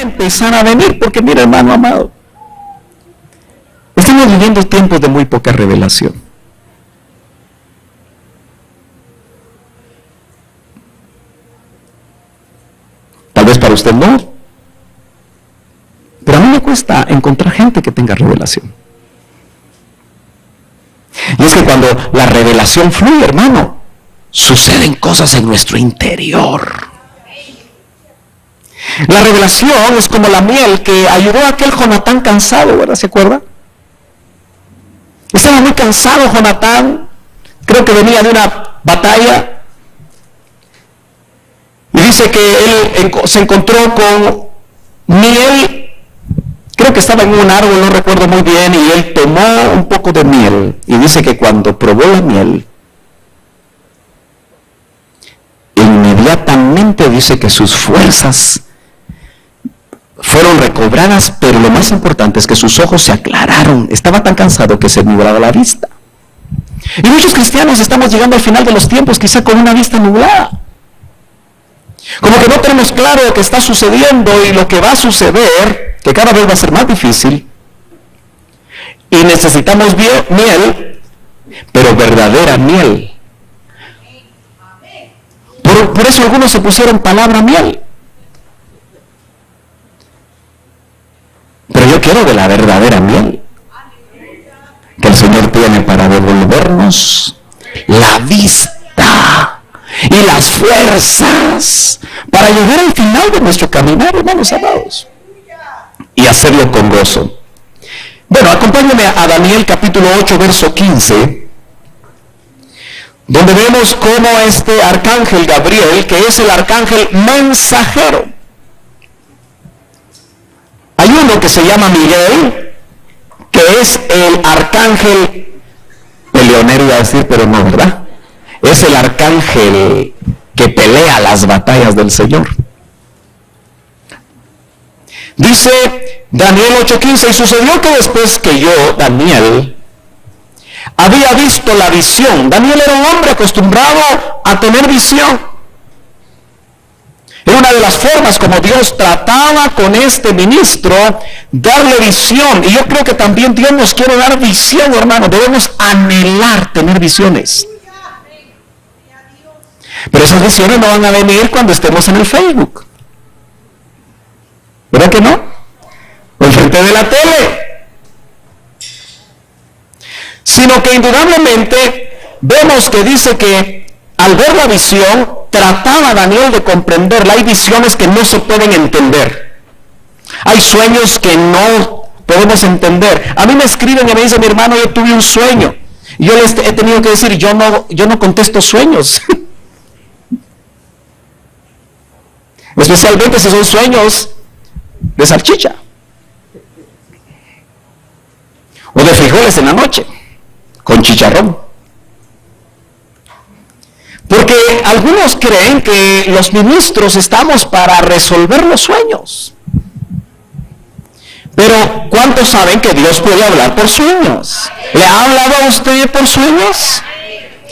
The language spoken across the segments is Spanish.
empezar a venir, porque mira, hermano amado, estamos viviendo tiempos de muy poca revelación. Tal vez para usted no, pero a mí me cuesta encontrar gente que tenga revelación. Y es que cuando la revelación fluye, hermano, suceden cosas en nuestro interior. La revelación es como la miel que ayudó a aquel Jonatán cansado, ¿verdad? ¿Se acuerda? Estaba muy cansado Jonatán, creo que venía de una batalla, y dice que él se encontró con miel, creo que estaba en un árbol, no recuerdo muy bien, y él tomó un poco de miel, y dice que cuando probó la miel, inmediatamente dice que sus fuerzas fueron recobradas, pero lo más importante es que sus ojos se aclararon. Estaba tan cansado que se nublaba la vista. Y muchos cristianos estamos llegando al final de los tiempos quizá con una vista nublada. Como que no tenemos claro lo que está sucediendo y lo que va a suceder, que cada vez va a ser más difícil. Y necesitamos miel, pero verdadera miel. Por eso algunos se pusieron palabra miel. Pero yo quiero de la verdadera miel que el Señor tiene para devolvernos la vista y las fuerzas para llegar al final de nuestro caminar, hermanos amados, y hacerlo con gozo. Bueno, acompáñame a Daniel capítulo 8, verso 15, donde vemos cómo este arcángel Gabriel, que es el arcángel mensajero, hay uno que se llama Miguel, que es el arcángel peleonero, iba a decir, pero no, ¿verdad? Es el arcángel que pelea las batallas del Señor. Dice Daniel 8:15, y sucedió que después que yo, Daniel, había visto la visión. Daniel era un hombre acostumbrado a tener visión. Era una de las formas como Dios trataba con este ministro, darle visión. Y yo creo que también Dios nos quiere dar visión, hermano. Debemos anhelar tener visiones. Pero esas visiones no van a venir cuando estemos en el Facebook. ¿Verdad que no? O enfrente de la tele. Sino que indudablemente vemos que dice que al ver la visión, trataba Daniel de comprenderla. Hay visiones que no se pueden entender. Hay sueños que no podemos entender. A mí me escriben y me dicen, mi hermano, yo tuve un sueño. Y yo les he tenido que decir, yo no contesto sueños. Especialmente si son sueños de salchicha. O de frijoles en la noche, con chicharrón. Porque algunos creen que los ministros estamos para resolver los sueños. Pero ¿cuántos saben que Dios puede hablar por sueños? ¿Le ha hablado a usted por sueños?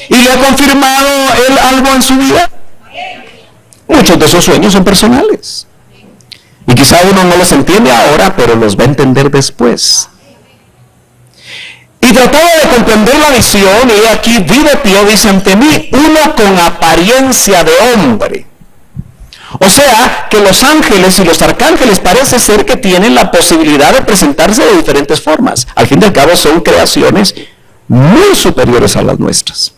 ¿Y le ha confirmado Él algo en su vida? Muchos de esos sueños son personales. Y quizá uno no los entiende ahora, pero los va a entender después. Y trataba de comprender la visión, y aquí vi de pie, dice, ante mí, uno con apariencia de hombre. O sea, que los ángeles y los arcángeles parece ser que tienen la posibilidad de presentarse de diferentes formas. Al fin y al cabo son creaciones muy superiores a las nuestras.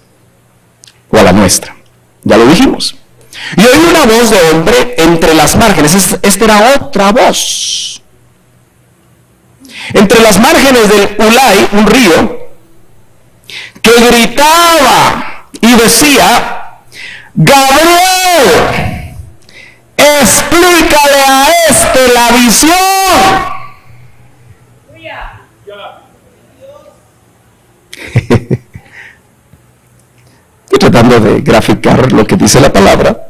O a la nuestra. Ya lo dijimos. Y oí una voz de hombre entre las márgenes. Esta era otra voz. Entre las márgenes del Ulai, un río, que gritaba y decía, Gabriel, explícale a este la visión. Estoy tratando de graficar lo que dice la palabra.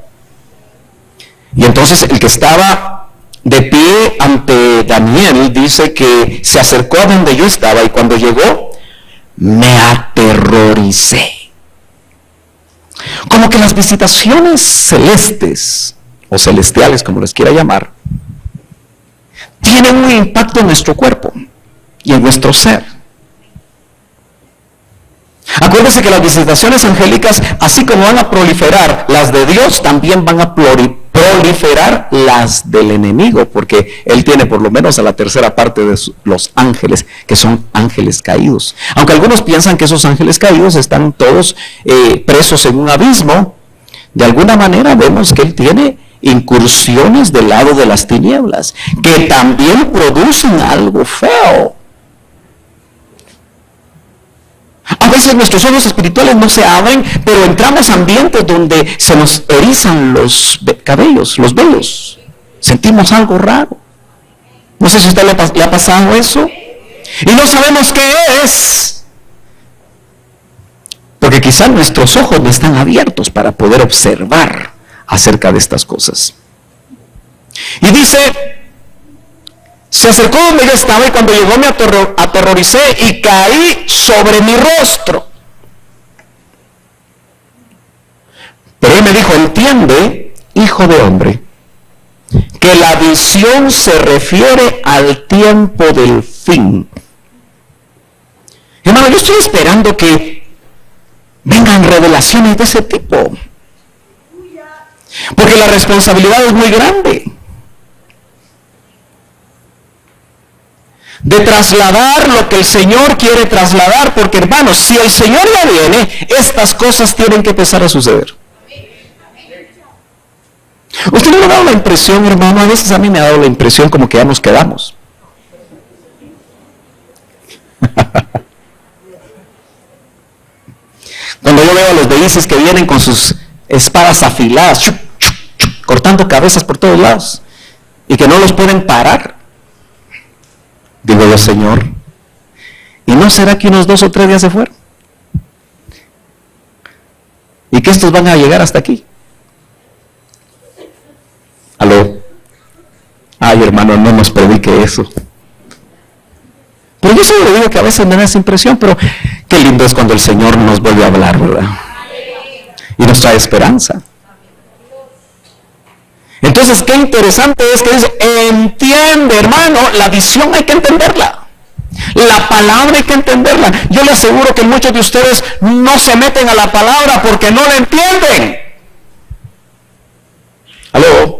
Y entonces el que estaba de pie ante Daniel dice que se acercó a donde yo estaba, y cuando llegó me aterroricé. Como que las visitaciones celestes o celestiales, como les quiera llamar, tienen un impacto en nuestro cuerpo y en nuestro ser. Acuérdense que las visitaciones angélicas, así como van a proliferar las de Dios, también van a proliferar las del enemigo, porque él tiene por lo menos a la tercera parte de los ángeles, que son ángeles caídos. Aunque algunos piensan que esos ángeles caídos están todos presos en un abismo, de alguna manera vemos que él tiene incursiones del lado de las tinieblas, que también producen algo feo. A veces nuestros ojos espirituales no se abren, pero entramos a ambientes donde se nos erizan los cabellos, los velos. Sentimos algo raro. No sé si a usted le ha pasado eso. Y no sabemos qué es. Porque quizás nuestros ojos no están abiertos para poder observar acerca de estas cosas. Y dice: se acercó donde yo estaba y cuando llegó me aterroricé y caí sobre mi rostro. Pero él me dijo: entiende, hijo de hombre, que la visión se refiere al tiempo del fin. Hermano, yo estoy esperando que vengan revelaciones de ese tipo, porque la responsabilidad es muy grande de trasladar lo que el Señor quiere trasladar, porque hermanos, si el Señor ya viene, estas cosas tienen que empezar a suceder. ¿Usted no le ha dado la impresión, hermano? A veces a mí me ha dado la impresión como que ya nos quedamos. Cuando yo veo a los de ISIS que vienen con sus espadas afiladas, cortando cabezas por todos lados, y que no los pueden parar, digo yo: Señor, ¿y no será que unos 2 o 3 días se fueron? ¿Y que estos van a llegar hasta aquí? ¿Aló? Ay, hermano, no nos predique eso. Pero yo solo digo que a veces me da esa impresión, pero qué lindo es cuando el Señor nos vuelve a hablar, ¿verdad? Y nos trae esperanza. Entonces, qué interesante es que dice: entiende, hermano, la visión hay que entenderla. La palabra hay que entenderla. Yo le aseguro que muchos de ustedes no se meten a la palabra porque no la entienden. ¿Aló?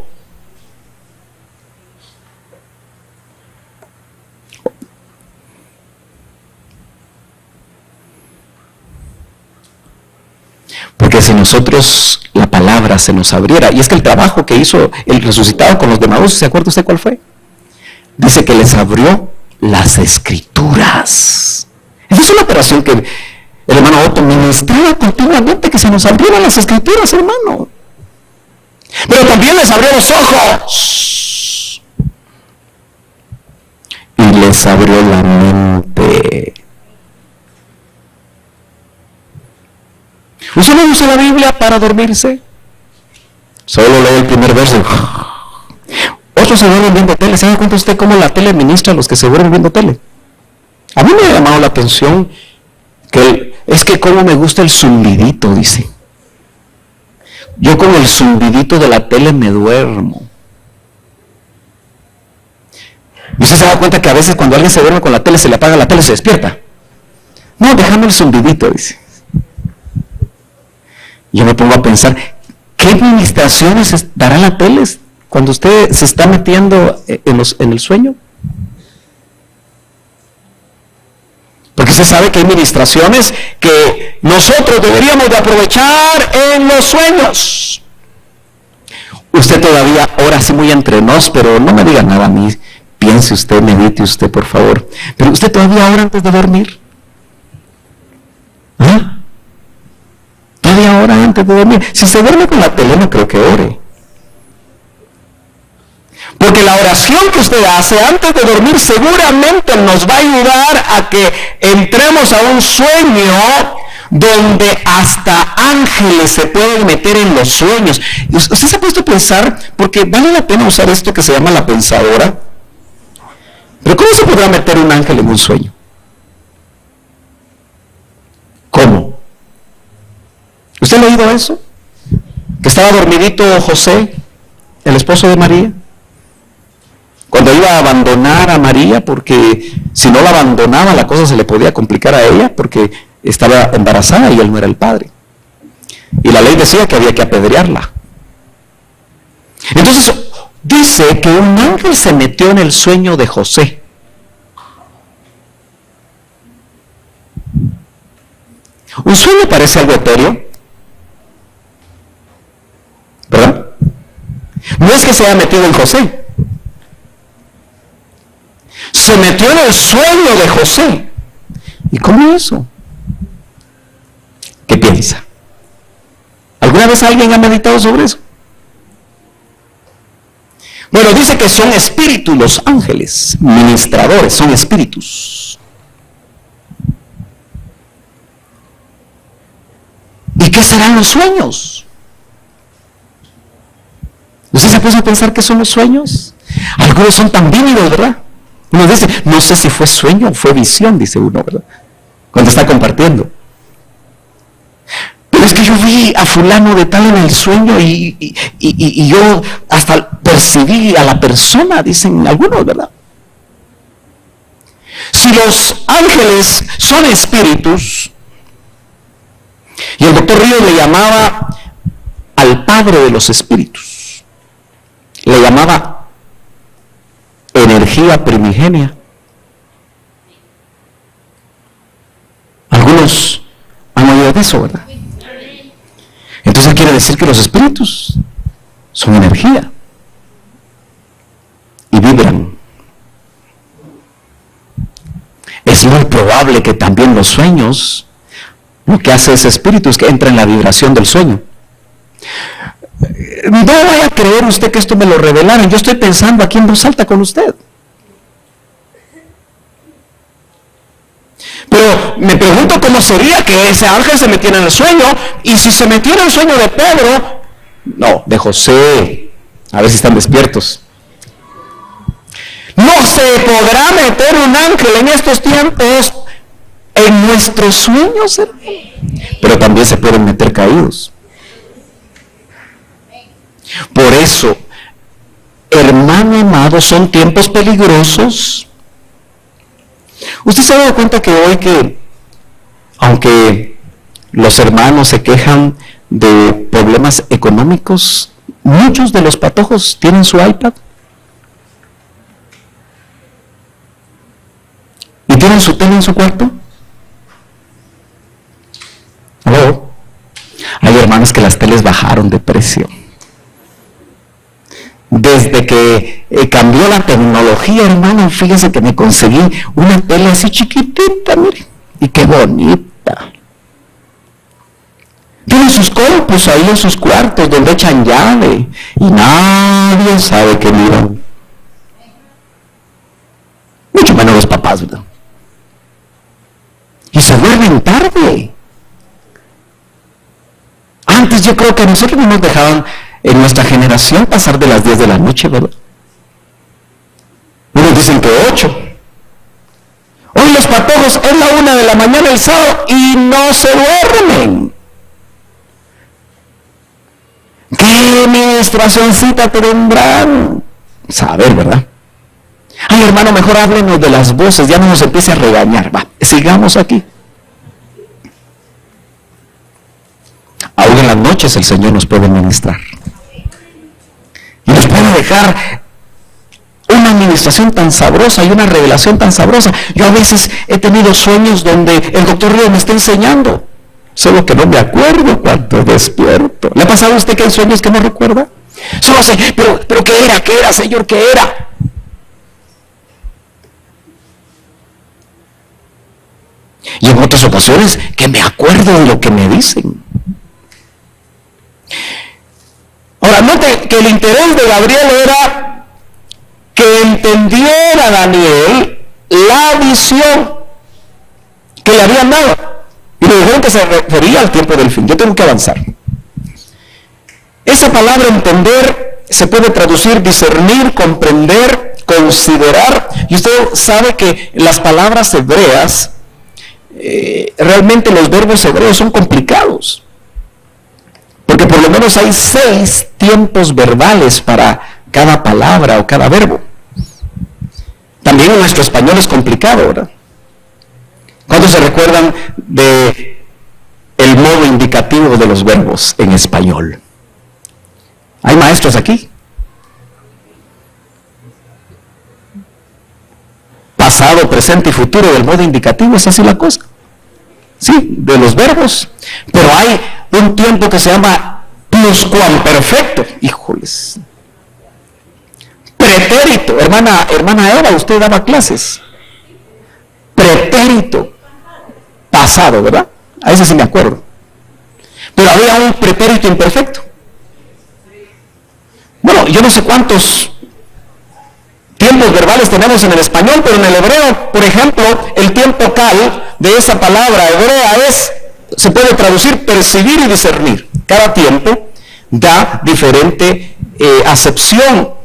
Porque si nosotros la palabra se nos abriera, y es que el trabajo que hizo el resucitado con los de Maús, ¿se acuerda usted cuál fue? Dice que les abrió las escrituras. Esa es una operación que el hermano Otto ministraba continuamente, que se nos abrieran las escrituras, hermano. Pero también les abrió los ojos y les abrió la mente. ¿Usted no usa la Biblia para dormirse? Solo lee el primer verso. Otros se duermen viendo tele. ¿Se da cuenta usted cómo la tele ministra a los que se duermen viendo tele? A mí me ha llamado la atención que es que cómo me gusta el zumbidito, dice. Yo con el zumbidito de la tele me duermo. ¿Y usted se da cuenta que a veces cuando alguien se duerme con la tele, se le apaga la tele y se despierta? No, déjame el zumbidito, dice. Yo me pongo a pensar, ¿qué administraciones dará la tele cuando usted se está metiendo en el sueño? Porque usted sabe que hay administraciones que nosotros deberíamos de aprovechar en los sueños. Usted todavía ora así muy entre nos, pero no me diga nada a mí. Piense usted, medite usted, por favor. Pero usted todavía ora antes de dormir. ¿Ah? Todavía ora antes de dormir. Si se duerme con la tele, no creo que ore. Porque la oración que usted hace antes de dormir seguramente nos va a ayudar a que entremos a un sueño donde hasta ángeles se pueden meter en los sueños. ¿Usted se ha puesto a pensar? Porque vale la pena usar esto que se llama la pensadora. Pero ¿cómo se podrá meter un ángel en un sueño? ¿Cómo? ¿Usted ha oído eso? Que estaba dormidito José, el esposo de María. Cuando iba iba a abandonar a María, porque si no la abandonaba la cosa se le podía complicar a ella, porque estaba embarazada y él no era el padre. Y la ley decía que había que apedrearla. Entonces dice que un ángel se metió en el sueño de José. Un sueño parece algo etéreo, ¿verdad? No es que se haya metido en José. Se metió en el sueño de José. ¿Y cómo eso? ¿Qué piensa? ¿Alguna vez alguien ha meditado sobre eso? Bueno, dice que son espíritus los ángeles, ministradores, son espíritus. ¿Y qué serán los sueños? ¿Usted se puso a pensar qué son los sueños? Algunos son tan vívidos, ¿verdad? Uno dice, no sé si fue sueño o fue visión, dice uno, ¿verdad? Cuando está compartiendo. Pero es que yo vi a fulano de tal en el sueño y yo hasta percibí a la persona, dicen algunos, ¿verdad? Si los ángeles son espíritus, y el doctor Ríos le llamaba al padre de los espíritus, le llamaba energía primigenia. Algunos han oído de eso, ¿verdad? Entonces quiere decir que los espíritus son energía y vibran. Es muy probable que también los sueños, lo que hace ese espíritu es que entra en la vibración del sueño. No vaya a creer usted que esto me lo revelaron. Yo estoy pensando aquí en voz alta con usted. Pero me pregunto cómo sería que ese ángel se metiera en el sueño, y si se metiera en el sueño de Pedro, no, de José, a ver si están despiertos. No se podrá meter un ángel en estos tiempos en nuestros sueños, hermano. Pero también se pueden meter caídos. Por eso, hermano amado, son tiempos peligrosos. ¿Usted se ha dado cuenta que hoy aunque los hermanos se quejan de problemas económicos, muchos de los patojos tienen su iPad? ¿Y tienen su tele en su cuarto? ¿Aló? Hay hermanos que las teles bajaron de precio. Desde que cambió la tecnología, hermano, fíjese que me conseguí una tele así chiquitita, mire, y qué bonita. Tienen sus compus ahí en sus cuartos donde echan llave y nadie sabe que miran. Mucho menos los papás, ¿verdad? Y se duermen tarde. Antes yo creo que a nosotros no nos dejaban en nuestra generación pasar de las 10 de la noche, ¿verdad? Unos dicen que 8. Hoy los patojos es la 1 de la mañana el sábado y no se duermen. ¿Qué administracióncita tendrán? Saber, ¿verdad? Ay, hermano, mejor háblenos de las voces, ya no nos empiece a regañar. Va, sigamos aquí. Aún en las noches el Señor nos puede ministrar. Y nos puede dejar una administración tan sabrosa y una revelación tan sabrosa. Yo a veces he tenido sueños donde el doctor Río me está enseñando, solo que no me acuerdo cuando despierto. ¿Le ha pasado a usted que hay sueños que no recuerda? Solo sé, pero ¿qué era, Señor? ¿Qué era? Y en otras ocasiones que me acuerdo de lo que me dicen. Ahora, note que el interés de Gabriel era que entendiera Daniel la visión que le habían dado. Y le dijeron que se refería al tiempo del fin. Yo tengo que avanzar. Esa palabra entender se puede traducir discernir, comprender, considerar. Y usted sabe que las palabras hebreas, realmente los verbos hebreos son complicados. Porque por lo menos hay 6 tiempos verbales para cada palabra o cada verbo. También nuestro español es complicado, ¿verdad? ¿Cuántos se recuerdan de el modo indicativo de los verbos en español? ¿Hay maestros aquí? Pasado, presente y futuro del modo indicativo, ¿es así la cosa? Sí, de los verbos. Pero hay un tiempo que se llama pluscuamperfecto. Híjoles. Pretérito. Hermana Eva, usted daba clases. Pretérito. Pasado, ¿verdad? A ese sí me acuerdo. Pero había un pretérito imperfecto. Bueno, yo no sé cuántos tiempos verbales tenemos en el español, pero en el hebreo, por ejemplo, el tiempo cal de esa palabra hebrea se puede traducir percibir y discernir. Cada tiempo da diferente acepción.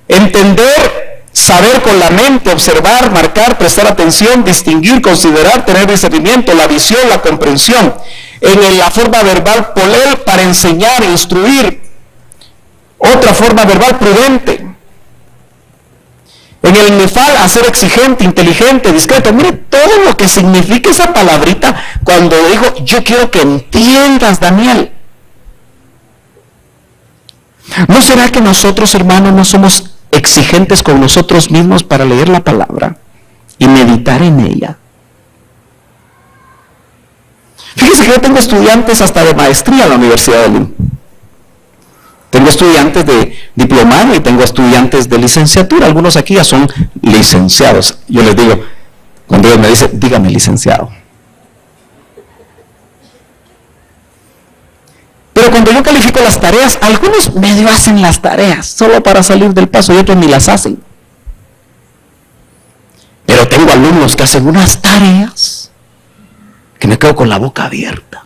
Entender, saber con la mente, observar, marcar, prestar atención, distinguir, considerar, tener discernimiento, la visión, la comprensión. En la forma verbal polel, para enseñar, instruir. Otra forma verbal prudente. En el nifal, hacer exigente, inteligente, discreto. Mire todo lo que significa esa palabrita cuando dijo, yo quiero que entiendas, Daniel. ¿No será que nosotros, hermanos, no somos exigentes con nosotros mismos para leer la palabra y meditar en ella? Fíjese que yo tengo estudiantes hasta de maestría en la Universidad de Lima. Tengo estudiantes de diplomado y tengo estudiantes de licenciatura. Algunos aquí ya son licenciados. Yo les digo, cuando ellos me dicen, dígame licenciado. Pero cuando yo califico las tareas, algunos medio hacen las tareas, solo para salir del paso, y otros ni las hacen. Pero tengo alumnos que hacen unas tareas que me quedo con la boca abierta.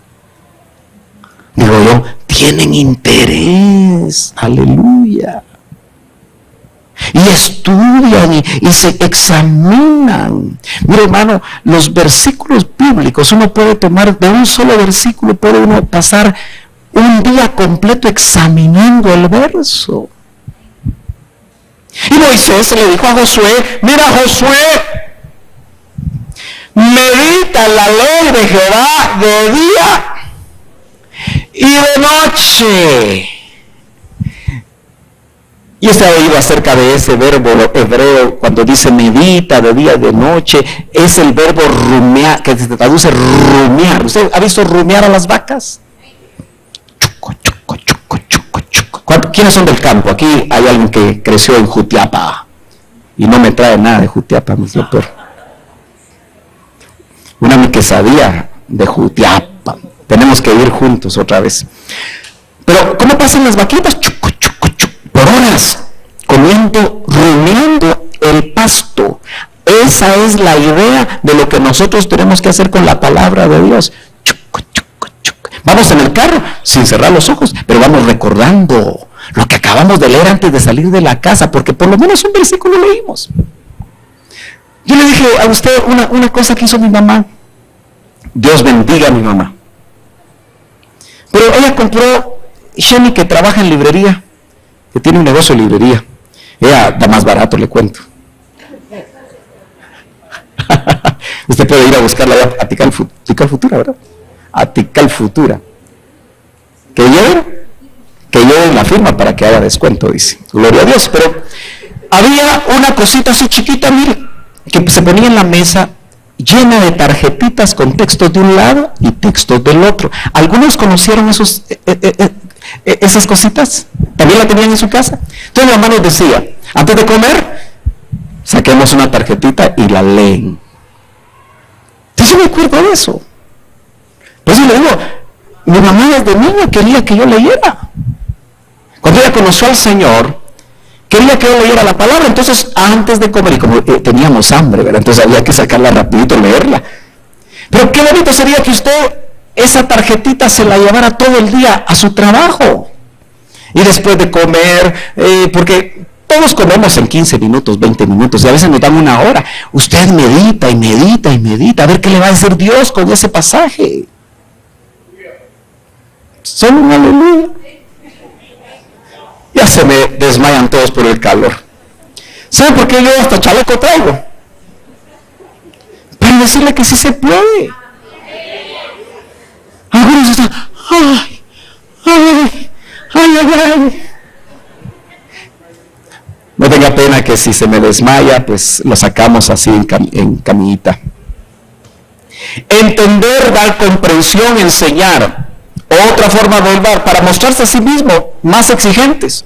Digo yo, tienen interés, aleluya. Y estudian y se examinan. Mire, hermano, los versículos bíblicos, uno puede tomar de un solo versículo, puede uno pasar un día completo examinando el verso. Y Moisés le dijo a Josué, mira Josué, medita la ley de Jehová de día y de noche. Y usted ha oído acerca de ese verbo hebreo cuando dice medita de día y de noche. Es el verbo rumear, que se traduce rumear. ¿Usted ha visto rumear a las vacas? ¿Quiénes son del campo? Aquí hay alguien que creció en Jutiapa y no me trae nada de Jutiapa, mi doctor. Una mi quesadilla de Jutiapa. Tenemos que ir juntos otra vez. Pero ¿cómo pasan las vaquitas? Por horas, comiendo, rumiando el pasto. Esa es la idea de lo que nosotros tenemos que hacer con la palabra de Dios. Vamos en el carro sin cerrar los ojos, pero vamos recordando lo que acabamos de leer antes de salir de la casa, porque por lo menos un versículo leímos. Yo le dije a usted una cosa que hizo mi mamá. Dios bendiga a mi mamá. Pero ella compró, Shani, que trabaja en librería, que tiene un negocio de librería. Ella da más barato, le cuento. Usted puede ir a buscarla a Tical Futura, ¿verdad? A Tical Futura. Que lleven la firma para que haga descuento, dice. Gloria a Dios. Pero había una cosita así chiquita, mire, que se ponía en la mesa, llena de tarjetitas con textos de un lado y textos del otro. ¿Algunos conocieron esas cositas? ¿También la tenían en su casa? Entonces mi mamá nos decía, antes de comer, saquemos una tarjetita y la leen. Entonces me acuerdo de eso. Pues yo le digo, mi mamá desde niña quería que yo leyera. Cuando ella conoció al Señor, quería que yo leyera la palabra. Entonces antes de comer, y como teníamos hambre, ¿verdad? Entonces había que sacarla rapidito, leerla. Pero qué bonito sería que usted esa tarjetita se la llevara todo el día a su trabajo. Y después de comer, porque todos comemos en 15 minutos, 20 minutos, y a veces nos dan una hora. Usted medita y medita y medita, a ver qué le va a decir Dios con ese pasaje. Solo un aleluya. Ya se me desmayan todos por el calor. ¿Saben por qué yo hasta chaleco traigo? Para decirle que sí se puede. Algunos están, ay, ay, ay, ay, ay. No tenga pena que si se me desmaya, pues lo sacamos así en camillita. Entender, dar comprensión, enseñar. Otra forma de hablar, para mostrarse a sí mismo más exigentes.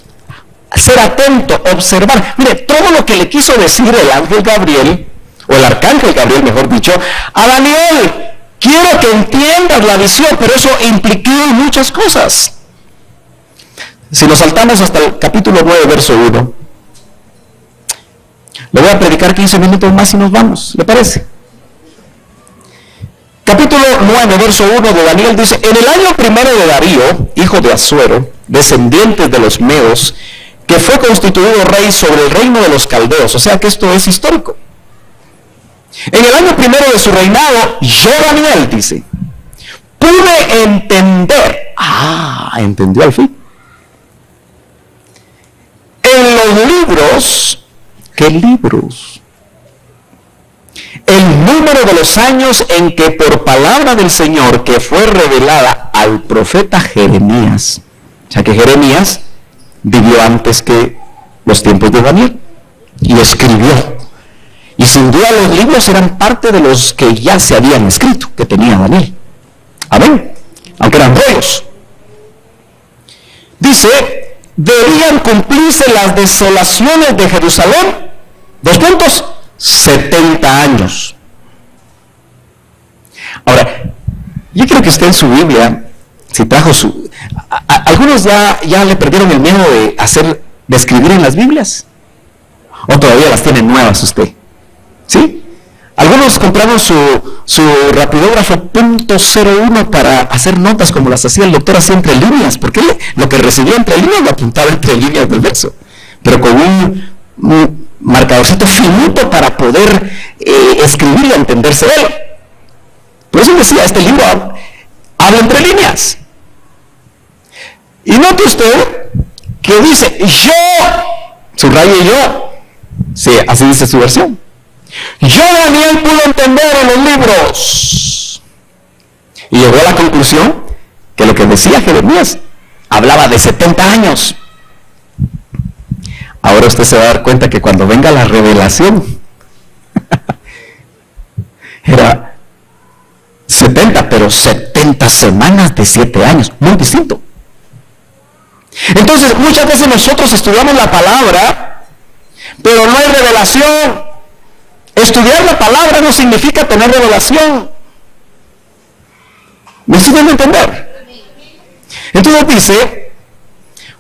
Ser atento, observar. Mire, todo lo que le quiso decir el ángel Gabriel, o el arcángel Gabriel, mejor dicho, a Daniel, quiero que entiendas la visión, pero eso implicó muchas cosas. Si nos saltamos hasta el capítulo 9, verso 1, le voy a predicar 15 minutos más y nos vamos, ¿le parece? Capítulo 9, verso 1 de Daniel dice, en el año primero de Darío, hijo de Asuero, descendiente de los Medos, que fue constituido rey sobre el reino de los caldeos, o sea que esto es histórico. En el año primero de su reinado, yo, Daniel, dice, pude entender, entendió al fin, en los libros, ¿qué libros? El número de los años en que por palabra del Señor que fue revelada al profeta Jeremías, o sea que Jeremías vivió antes que los tiempos de Daniel y escribió, y sin duda los libros eran parte de los que ya se habían escrito, que tenía Daniel, amén, aunque eran rollos. Dice, debían cumplirse las desolaciones de Jerusalén, 70 años. Ahora, yo creo que usted en su Biblia, si trajo algunos ya le perdieron el miedo de escribir en las Biblias, o todavía las tienen nuevas usted, ¿sí? Algunos compraron su rapidógrafo .01 para hacer notas como las hacía el doctor, así entre líneas, porque lo que recibía entre líneas lo apuntaba entre líneas del verso, pero con un marcadorcito finito para poder escribir y entenderse de él. Por eso decía, este libro habla entre líneas. Y note usted que dice, yo, subraye yo, sí, así dice su versión. Yo, Daniel, pude entender en los libros. Y llegó a la conclusión que lo que decía Jeremías hablaba de 70 años. Ahora usted se va a dar cuenta que cuando venga la revelación, era 70, pero 70 semanas de 7 años, muy distinto. Entonces, muchas veces nosotros estudiamos la palabra, pero no hay revelación. Estudiar la palabra no significa tener revelación. ¿Me siguen a entender? Entonces dice,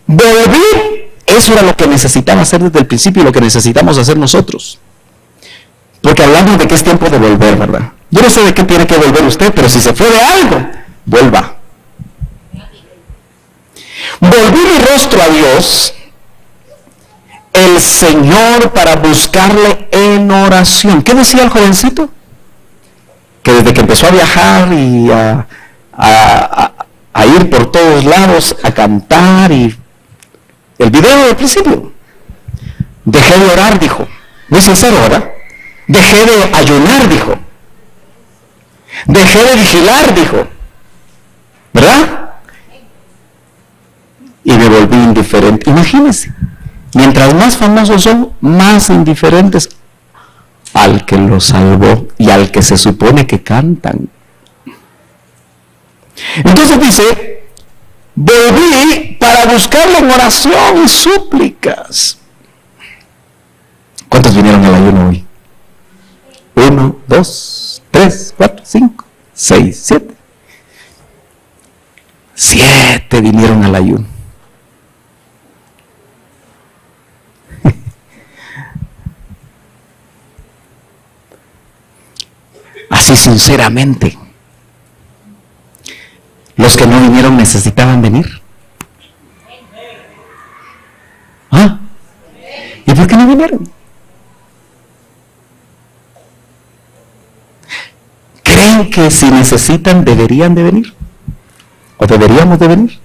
volví. Eso era lo que necesitaba hacer desde el principio y lo que necesitamos hacer nosotros. Porque hablamos de que es tiempo de volver, ¿verdad? Yo no sé de qué tiene que volver usted, pero si se fue de algo, vuelva. Volví mi rostro a Dios, el Señor, para buscarle en oración. ¿Qué decía el jovencito? Que desde que empezó a viajar y a ir por todos lados, a cantar y... El video del principio. Dejé de orar, dijo. Muy sincero, ¿verdad? Dejé de ayunar, dijo. Dejé de vigilar, dijo. ¿Verdad? Y me volví indiferente. Imagínense. Mientras más famosos son, más indiferentes al que los salvó y al que se supone que cantan. Entonces dice, volví para buscarle en oración y súplicas. ¿Cuántos vinieron al ayuno hoy? 1, 2, 3, 4, 5, 6, 7. 7 vinieron al ayuno. Así sinceramente. Los que no vinieron necesitaban venir. ¿Ah? ¿Y por qué no vinieron? ¿Creen que si necesitan deberían de venir? ¿O deberíamos de venir?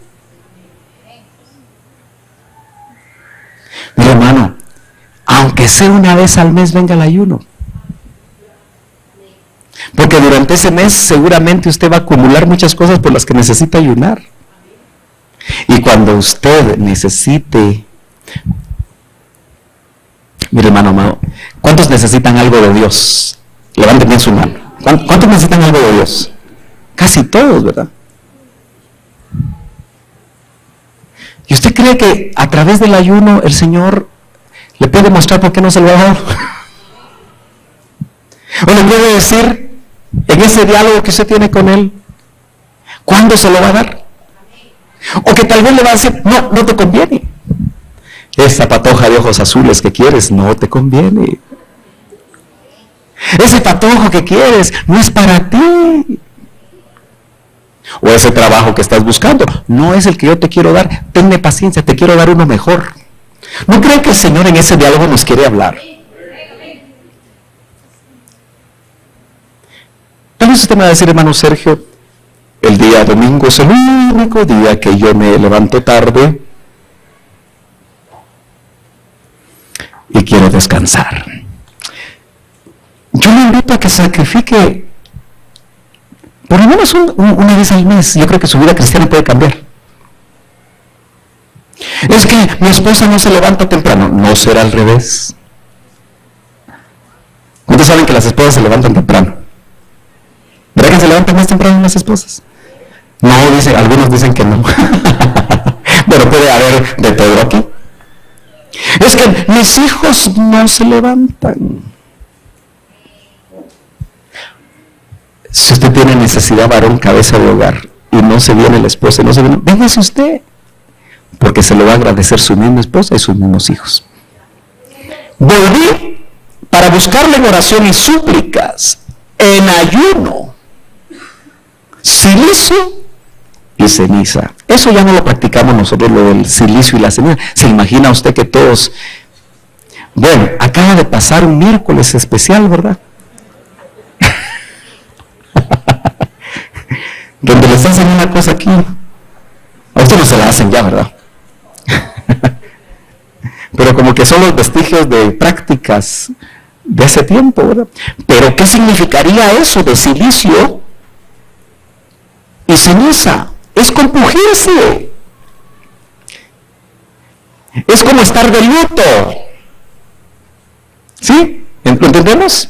Mi hermano, aunque aunque sea una vez al mes venga el ayuno. Porque durante ese mes seguramente usted va a acumular muchas cosas por las que necesita ayunar. Y cuando usted necesite, mire hermano amado, ¿cuántos necesitan algo de Dios? Levanten bien su mano. ¿Cuántos necesitan algo de Dios? Casi todos, ¿verdad? ¿Y usted cree que a través del ayuno el Señor le puede mostrar por qué no se lo va a dar? ¿O le puede decir en ese diálogo que usted tiene con Él cuándo se lo va a dar? O que tal vez le va a decir, no, no te conviene. Esa patoja de ojos azules que quieres no te conviene. Ese patojo que quieres no es para ti. O ese trabajo que estás buscando no es el que yo te quiero dar. Tenme paciencia, te quiero dar uno mejor. ¿No cree que el Señor en ese diálogo nos quiere hablar? Tal vez usted me va a decir, hermano Sergio, el día domingo es el único día que yo me levanto tarde y quiero descansar. Yo le invito a que sacrifique por lo menos una vez al mes. Yo creo que su vida cristiana puede cambiar. Es que mi esposa no se levanta temprano. No será al revés. ¿Cuántos saben que las esposas se levantan temprano? ¿Verdad que se levantan más temprano las esposas? No, algunos dicen que no. Pero puede haber de todo aquí. Es que mis hijos no se levantan. Si usted tiene necesidad, varón, cabeza de hogar, y no se viene la esposa, y no se viene, véngase usted, porque se lo va a agradecer su misma esposa y sus mismos hijos. Volví para buscarle en oración y súplicas, en ayuno, silicio y ceniza. Eso ya no lo practicamos nosotros, lo del silicio y la ceniza. ¿Se imagina usted que todos? Bueno, acaba de pasar un miércoles especial, ¿verdad? Donde les hacen una cosa aquí, a usted no se la hacen ya, ¿verdad? Pero como que son los vestigios de prácticas de ese tiempo, ¿verdad? Pero ¿qué significaría eso de silicio y ceniza? Es compungirse. Es como estar de luto. ¿Sí? ¿Lo entendemos?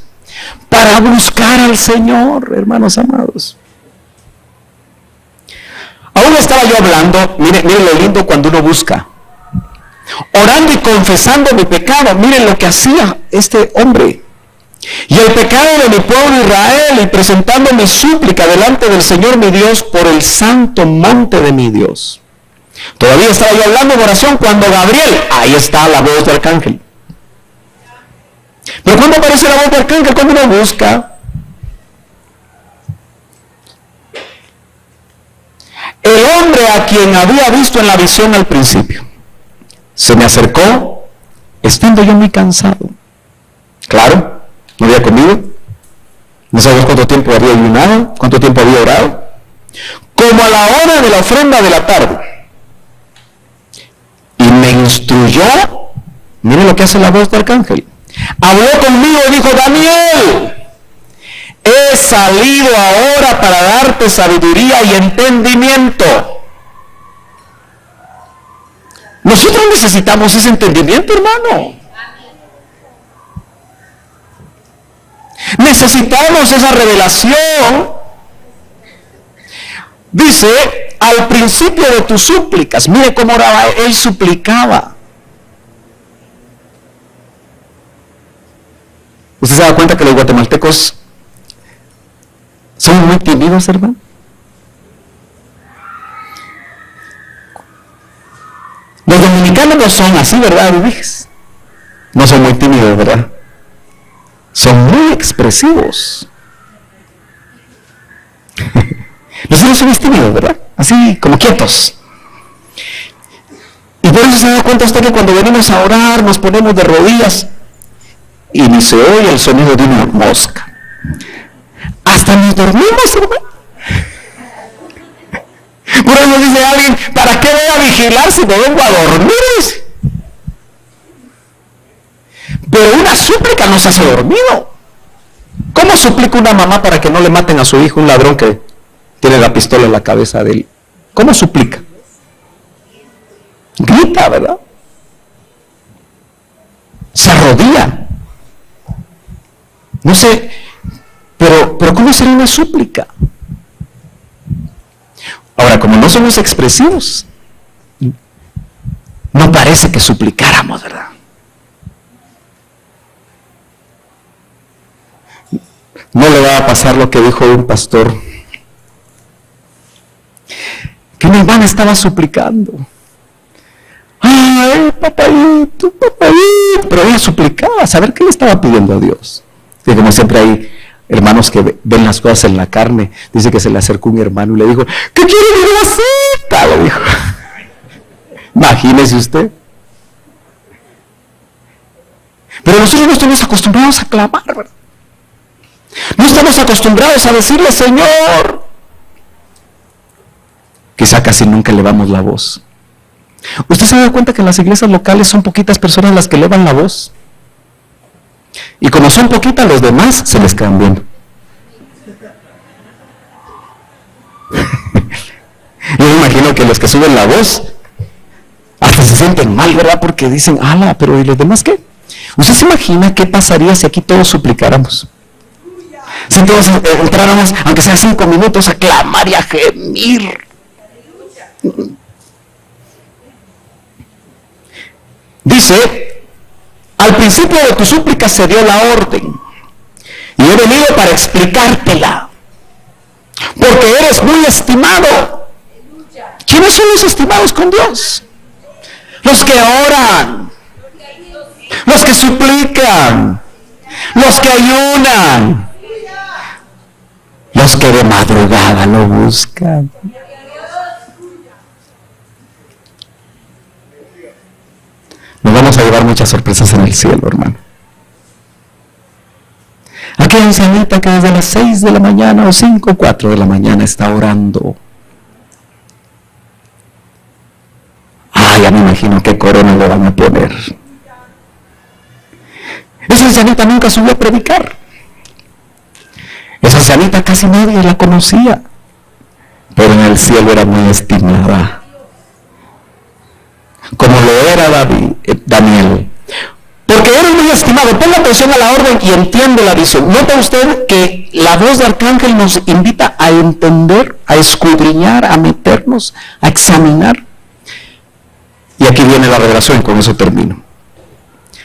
Para buscar al Señor, hermanos amados. Aún estaba yo hablando, mire lo lindo cuando uno busca. Orando y confesando mi pecado. Miren lo que hacía este hombre. Y el pecado de mi pueblo Israel, y presentando mi súplica delante del Señor mi Dios por el santo monte de mi Dios. Todavía estaba yo hablando en oración cuando Gabriel, ahí está la voz del arcángel. Pero ¿cuándo aparece la voz del arcángel? Cuando uno busca. El hombre a quien había visto en la visión al principio se me acercó estando yo muy cansado. Claro, no había comido, no sabía cuánto tiempo había ayunado, cuánto tiempo había orado, como a la hora de la ofrenda de la tarde, y me instruyó. Miren lo que hace la voz del arcángel. Habló conmigo y dijo: Daniel, he salido ahora para darte sabiduría y entendimiento. Nosotros necesitamos ese entendimiento, hermano. Necesitamos esa revelación. Dice, al principio de tus súplicas. Mire cómo oraba, él suplicaba. ¿Usted se da cuenta que los guatemaltecos son muy tímidos, hermano? Los dominicanos no son así, ¿verdad, Luis? No son muy tímidos, ¿verdad? Son muy expresivos. Nosotros somos tímidos, ¿verdad? Así como quietos. Y por eso se da cuenta usted que cuando venimos a orar nos ponemos de rodillas y ni se oye el sonido de una mosca. Hasta nos dormimos, hermano. Por eso dice alguien: ¿para qué voy a vigilar si me vengo a dormir? Pero una súplica no se hace dormido. ¿Cómo suplica una mamá para que no le maten a su hijo, un ladrón que tiene la pistola en la cabeza de él? ¿Cómo suplica? Grita, ¿verdad? Se arrodilla. No sé, pero ¿cómo sería una súplica? Ahora, como no somos expresivos, no parece que suplicáramos, ¿verdad? No le va a pasar lo que dijo un pastor, que mi hermana estaba suplicando. Ay, papayito, papayito. Pero ella suplicaba, saber qué le estaba pidiendo a Dios. Y como siempre hay hermanos que ven las cosas en la carne. Dice que se le acercó un hermano y le dijo, ¿qué quiere mi rosita? Le dijo. Imagínese usted. Pero nosotros no estamos acostumbrados a clamar, ¿verdad? No estamos acostumbrados a decirle, Señor. Quizá casi nunca elevamos la voz. ¿Usted se da cuenta que en las iglesias locales son poquitas personas las que elevan la voz? Y como son poquitas, los demás se les quedan bien. Yo me imagino que los que suben la voz hasta se sienten mal, ¿verdad? Porque dicen, ala, pero ¿y los demás qué? ¿Usted se imagina qué pasaría si aquí todos suplicáramos? Si todos entráramos, aunque sea 5 minutos, a clamar y a gemir. Dice, al principio de tu súplica se dio la orden, y he venido para explicártela, porque eres muy estimado. ¿Quiénes son los estimados con Dios? Los que oran, los que suplican, los que ayunan, los que de madrugada lo buscan. Nos vamos a llevar muchas sorpresas en el cielo, hermano. Aquella ancianita que desde las 6 de la mañana o 5 o 4 de la mañana está orando. Ya me imagino qué corona le van a poner. Esa ancianita nunca subió a predicar. Esa ancianita casi nadie la conocía, pero en el cielo era muy estimada, como lo era Daniel, porque era muy estimado. Ponga atención a la orden y entiende la visión. Nota usted que la voz de arcángel nos invita a entender, a escudriñar, a meternos, a examinar. Y aquí viene la revelación, y con eso termino.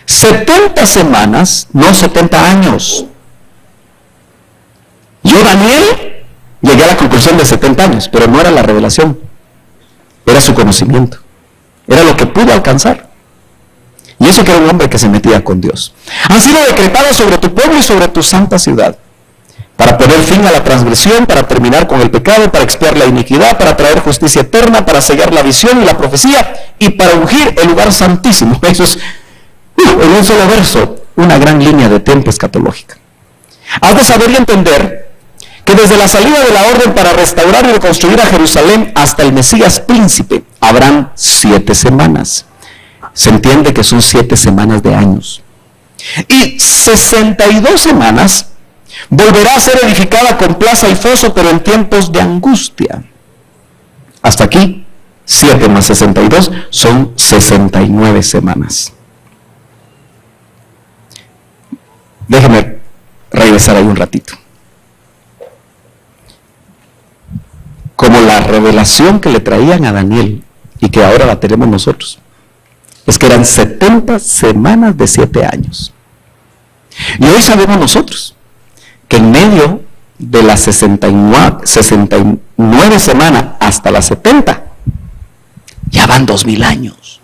70 semanas, no 70 años. Yo, Daniel, llegué a la conclusión de 70 años, pero no era la revelación, era su conocimiento, era lo que pudo alcanzar. Y eso que era un hombre que se metía con Dios. Han sido decretados sobre tu pueblo y sobre tu santa ciudad, para poner fin a la transgresión, para terminar con el pecado, para expiar la iniquidad, para traer justicia eterna, para sellar la visión y la profecía, y para ungir el lugar santísimo. Eso es, en un solo verso, una gran línea de tiempo escatológica. Has de saber y entender que desde la salida de la orden para restaurar y reconstruir a Jerusalén hasta el Mesías príncipe, habrán 7 semanas. Se entiende que son 7 semanas de años. Y 62 semanas volverá a ser edificada con plaza y foso, pero en tiempos de angustia. Hasta aquí, 7 más 62 son 69 semanas. Déjeme regresar ahí un ratito. Como la revelación que le traían a Daniel y que ahora la tenemos nosotros, es que eran 70 semanas de 7 años. Y hoy sabemos nosotros que en medio de las 69 semanas hasta las 70, ya van 2000 años.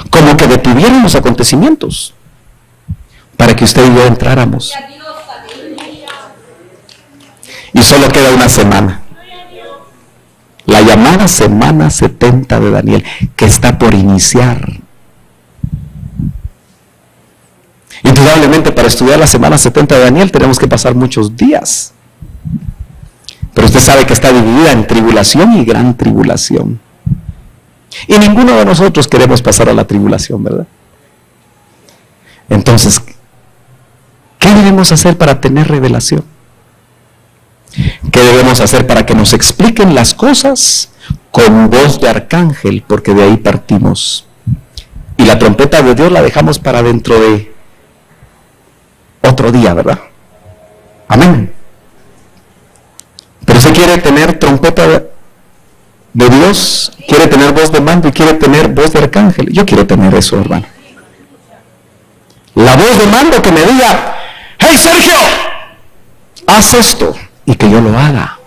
Como que detuvieron los acontecimientos para que usted y yo entráramos. Y solo queda una semana. La llamada semana 70 de Daniel, que está por iniciar. Indudablemente, para estudiar la semana 70 de Daniel tenemos que pasar muchos días. Pero usted sabe que está dividida en tribulación y gran tribulación. Y ninguno de nosotros queremos pasar a la tribulación, ¿verdad? Entonces, ¿qué debemos hacer para tener revelación? ¿Qué debemos hacer para que nos expliquen las cosas con voz de arcángel? Porque de ahí partimos. Y la trompeta de Dios la dejamos para dentro de otro día, ¿verdad? Amén. Pero si quiere tener trompeta de Dios, quiere tener voz de mando y quiere tener voz de arcángel. Yo quiero tener eso, hermano. La voz de mando que me diga: hey Sergio, haz esto, y que yo lo haga.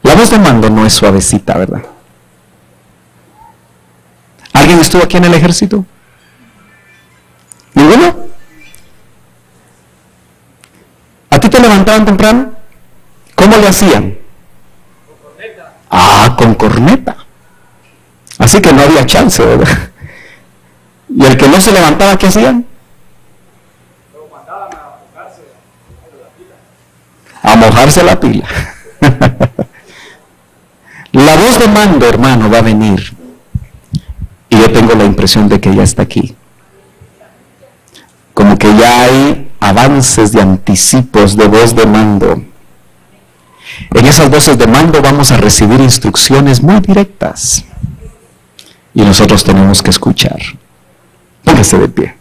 La voz de mando no es suavecita, ¿verdad? ¿Alguien estuvo aquí en el ejército? ¿Ninguno? ¿A ti te levantaban temprano? ¿Cómo le hacían? Con corneta. Ah, con corneta. Así que no había chance, ¿verdad? ¿Y el que no se levantaba, qué hacían? Lo mandaban a mojarse la pila. A mojarse la pila. La voz de mando, hermano, va a venir. Y yo tengo la impresión de que ya está aquí. Como que ya hay avances de anticipos de voz de mando. En esas voces de mando vamos a recibir instrucciones muy directas. Y nosotros tenemos que escuchar. Póngase de pie.